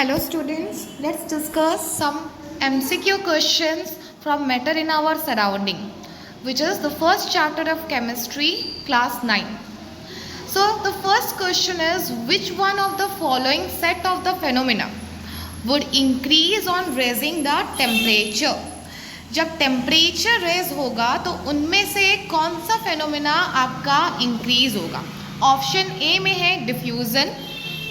Hello students, let's discuss some MCQ questions from matter in our surrounding, which is the first chapter of chemistry, class 9. So the first question is, which one of the following set of the phenomena would increase on raising the temperature? जब temperature raise होगा तो उनमें से कौन सा phenomena आपका increase होगा? Option A में है diffusion,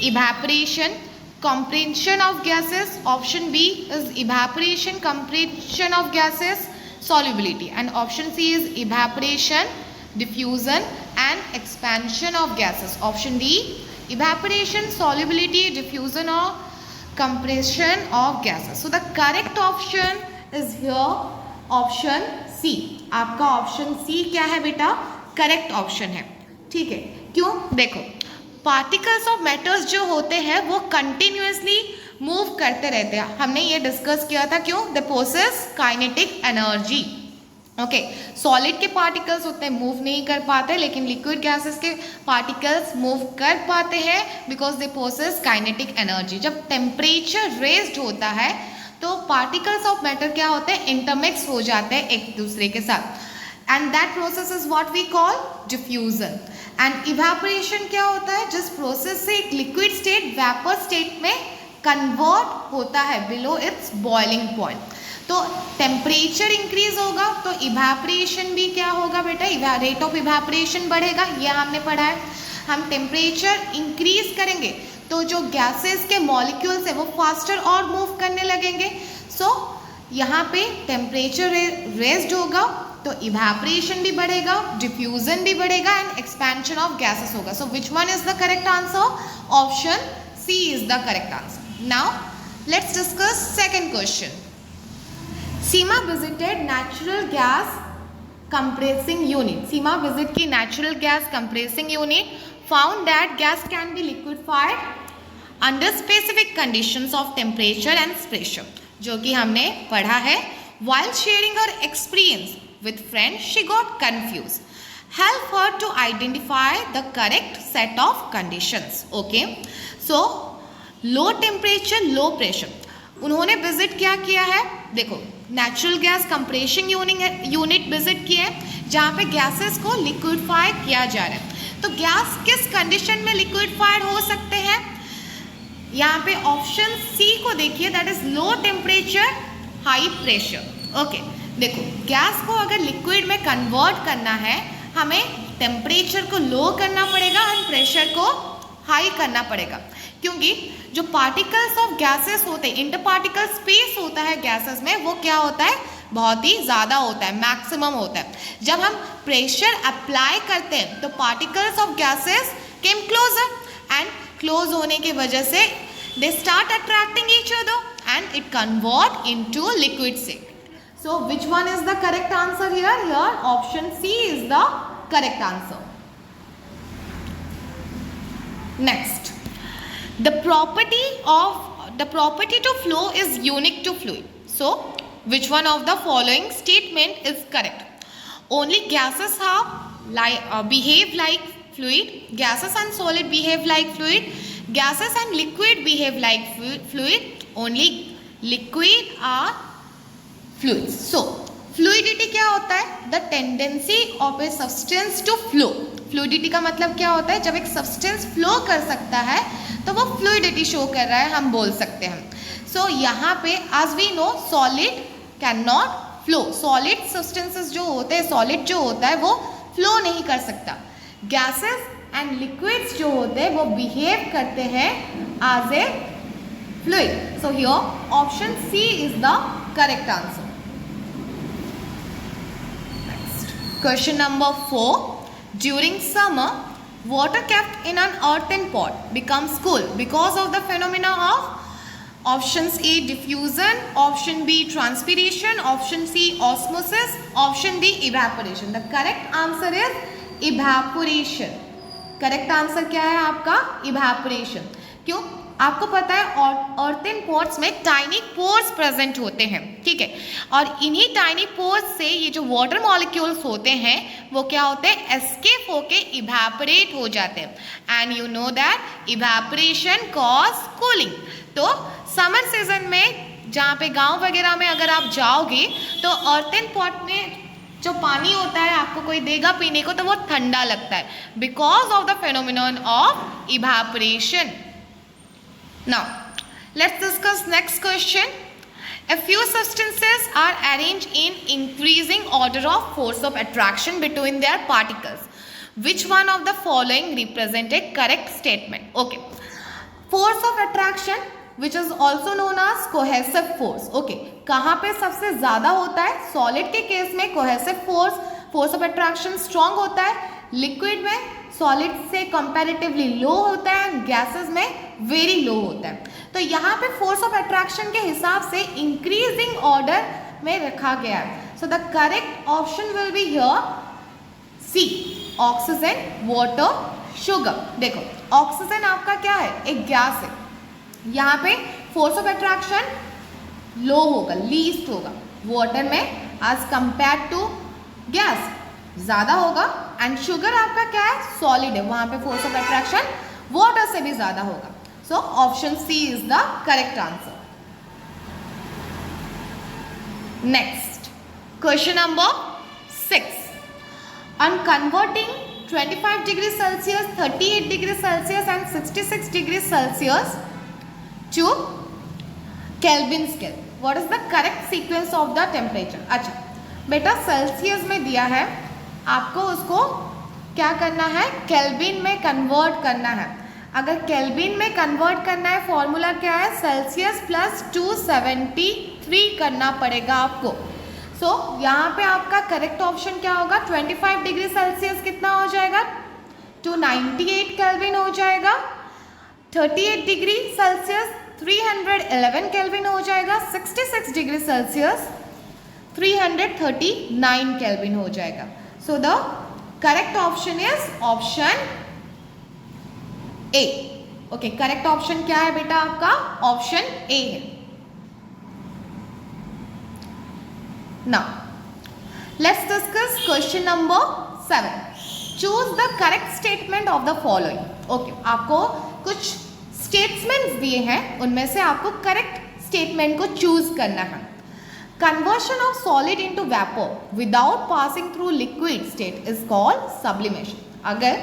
evaporation, compression of gases. Option B is evaporation, compression of gases, solubility, and option C is evaporation, diffusion and expansion of gases. Option D, evaporation, solubility, diffusion or compression of gases. So the correct option is here option C. आपका option C क्या है बेटा? Correct option है. ठीक है, क्यों? देखो, particles of matters जो होते हैं वो कंटिन्यूसली मूव करते रहते हैं. हमने ये डिस्कस किया था. क्यों? They possess kinetic energy. Okay, solid के पार्टिकल्स होते हैं मूव नहीं कर पाते, लेकिन लिक्विड गैसेस के पार्टिकल्स मूव कर पाते हैं because they possess kinetic energy. जब टेम्परेचर रेज्ड होता है तो पार्टिकल्स ऑफ मैटर क्या होते हैं? इंटरमिक्स हो जाते हैं एक दूसरे के साथ. And that process is what we call diffusion. And evaporation क्या होता है? जिस प्रोसेस से एक लिक्विड स्टेट वेपर स्टेट में कन्वर्ट होता है बिलो इट्स बॉइलिंग पॉइंट. तो टेम्परेचर इंक्रीज होगा तो इवेपोरेशन भी क्या होगा बेटा? रेट ऑफ इवेपोरेशन बढ़ेगा. यह हमने पढ़ा है. हम टेम्परेचर इंक्रीज करेंगे तो जो गैसेस के मॉलिक्यूल्स है वो फास्टर और मूव करने लगेंगे. सो यहाँ पे टेम्परेचर रेज्ड होगा तो इवेपोरेशन भी बढ़ेगा, डिफ्यूजन भी बढ़ेगा एंड एक्सपेंशन ऑफ गैसेस होगा. So which one is the correct answer? Option C is the correct answer. Now let's discuss second question. Seema visited natural gas compressing unit. Seema visit की natural gas compressing unit found that gas can be liquefied under specific conditions of temperature and pressure, जो कि हमने पढ़ा है. While sharing her experience with friends, she got confused. Help her to identify the correct set of conditions. Okay. So, low temperature, low pressure. उन्होंने visit क्या किया है? देखो, natural gas compression unit visit किए हैं जहाँ पे गैसेस को लिक्विफाई किया जा रहा है. तो गैस किस कंडीशन में लिक्विफाइड हो सकते हैं? यहाँ पे ऑप्शन सी को देखिए, that is low temperature high pressure. Okay, देखो, गैस को अगर लिक्विड में कन्वर्ट करना है हमें टेम्परेचर को लो करना पड़ेगा और प्रेशर को हाई करना पड़ेगा, क्योंकि जो पार्टिकल्स ऑफ गैसेस होते हैं, इंटर पार्टिकल स्पेस होता है गैसेस में, वो क्या होता है? बहुत ही ज़्यादा होता है, मैक्सिमम होता है. जब हम प्रेशर अप्लाई करते हैं तो particles of gases came closer and close होने की वजह से they start attracting each other and it convert into liquid state. So which one is the correct answer here? Here option C is the correct answer. Next, the property to flow is unique to fluid. So which one of the following statement is correct? Only gases behave like fluid. Gases and solid behave like fluid. Gases and liquid behave like fluid. Only liquid are fluids. So fluidity क्या होता है? The tendency of a substance to flow. Fluidity का मतलब क्या होता है? जब एक substance flow कर सकता है तो वो fluidity show कर रहा है, हम बोल सकते हैं. So यहाँ पे as we know solid cannot flow. Solid substances जो होते हैं, solid जो होता है वो flow नहीं कर सकता. Gases and liquids जो होते हैं वो behave करते हैं as a fluid. So here option C is the correct answer. Question number 4. During summer, water kept in an earthen pot becomes cool because of the phenomena of options A diffusion, option B transpiration, option C osmosis, option D evaporation. The correct answer is evaporation. Correct answer क्या है आपका? evaporation. क्यों? आपको पता है earthen pots में tiny pores present होते हैं. ठीक है, और इन्हीं टाइनी पोर्स से ये जो वाटर मॉलिक्यूल्स होते हैं वो क्या होते हैं? एस्केप होके इवेपोरेट हो जाते हैं. And you know that evaporation cause cooling. तो समर सीजन में जहाँ पे गांव वगैरह में अगर आप जाओगे तो अर्थन पॉट में जो पानी होता है आपको कोई देगा पीने को तो वो ठंडा लगता है, because of the phenomenon of evaporation. Now let's discuss next question. A few substances are arranged in increasing order of force of attraction between their particles. Which one of the following represent a correct statement? Okay. Force of attraction, which is also known as cohesive force. Okay. कहाँ पे सबसे ज़्यादा होता है? Solid के case में cohesive force of attraction strong होता है. Liquid में सॉलिड से कंपैरेटिवली लो होता है एंड गैसेस में वेरी लो होता है. तो यहाँ पे फोर्स ऑफ अट्रैक्शन के हिसाब से इंक्रीजिंग ऑर्डर में रखा गया है. So the correct option will be here C, oxygen, water, sugar. देखो ऑक्सीजन आपका क्या है? एक गैस है. यहाँ पे फोर्स ऑफ अट्रैक्शन लो होगा, लीस्ट होगा. वाटर में एज कंपेयर टू गैस ज़्यादा होगा एंड शुगर आपका क्या है? सॉलिड है, वहाँ पे फोर्स ऑफ अट्रैक्शन वाटर से भी ज़्यादा होगा. So option C is the correct answer. Next question number 6. On converting 25 degrees Celsius, 38 degrees Celsius and 66 degrees Celsius to Kelvin scale, what is the correct sequence of the temperature? अच्छा बेटा Celsius में दिया है, आपको उसको क्या करना है? केल्विन में कन्वर्ट करना है. अगर केल्विन में कन्वर्ट करना है फॉर्मूला क्या है? सेल्सियस प्लस 273 करना पड़ेगा आपको. सो यहाँ पे आपका करेक्ट ऑप्शन क्या होगा? 25 डिग्री सेल्सियस कितना हो जाएगा? 298 केल्विन हो जाएगा. 38 डिग्री सेल्सियस 311 केल्विन हो जाएगा. 66 डिग्री सेल्सियस 339 केल्विन हो जाएगा. सो the correct option is option A. Okay, correct option क्या है बेटा आपका? ऑप्शन ए है. Now let's discuss question number 7. Choose the correct statement of the following. Okay, आपको कुछ स्टेटमेंट्स दिए हैं, उनमें से आपको करेक्ट स्टेटमेंट को चूज करना है. Conversion of solid into vapor without passing through liquid state is called sublimation. अगर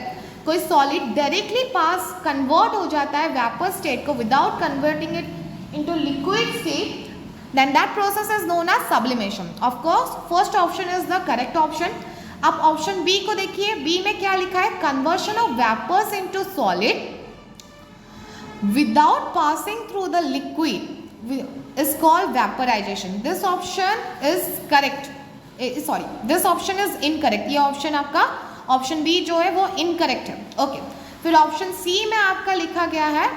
कोई solid directly pass convert हो जाता है vapor state को without converting it into liquid state, then that process is known as sublimation. Of course, first option is the correct option. अब option B को देखिए, B में क्या लिखा है? Conversion of vapors into solid without passing through the liquid is called vaporization. This option is correct. This option is incorrect. ये option आपका option B जो है वो इनकरेक्ट है. ओके, फिर ऑप्शन सी में आपका लिखा गया है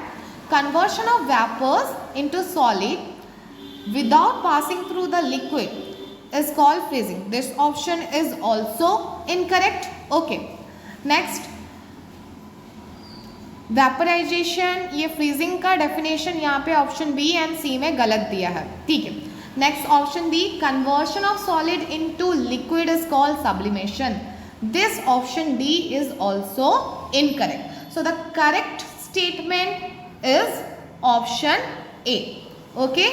conversion of vapours into solid without passing through the liquid is called freezing. This option is also incorrect. Okay, next vaporization, ये फ्रीजिंग का डेफिनेशन यहाँ पे ऑप्शन बी एंड सी में गलत दिया है. ठीक है, next option D, conversion of solid into liquid is called sublimation. This option D is also incorrect. So the correct statement is option A. Okay.